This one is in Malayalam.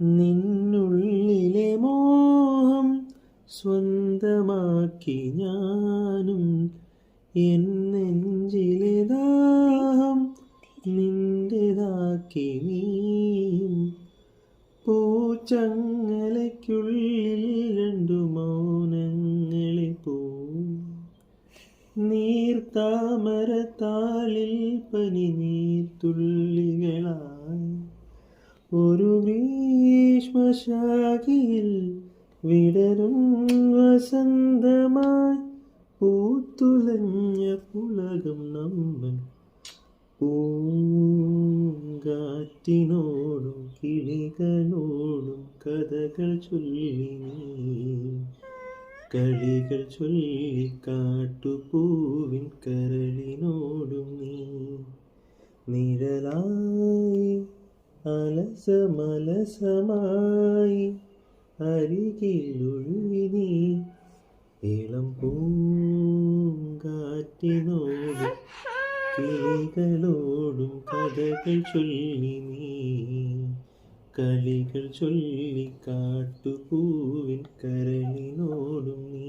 നിന്നുള്ളിലെ മോഹം സ്വന്തമാക്കി ഞാനും, എൻ നെഞ്ചിലെ ദാഹം നിന്റേതാക്കി നീയും. പൂച്ചങ്ങലയ്ക്കുള്ളിൽ രണ്ടു മൗനങ്ങളെ നീർത്താമരത്താളിൽ പനിനീർത്തുള്ളികളായി ഒരു ഗ്രീഷ്മശാഖയിൽ വിടരും വസന്തമായി പൂത്തുലഞ്ഞ പുളകം നമ്മൾ. പൂങ്കാറ്റിനോടും കിളികളോടും കഥകൾ ചൊല്ലി നീ, കളികൾ ചൊല്ലി കാട്ടുപൂവിൻ കരളിനോടും നീ. നിഴലായി അലസമലസമായി അരികിലൊഴുകി നീ, ഇളം പൂങ്കാറ്റിനോടും കിളികളോടും കഥകൾ ചൊല്ലി നീ, കളികൾ ചൊല്ലി കാട്ടുപൂവിൻ കരളിനോടും നീ.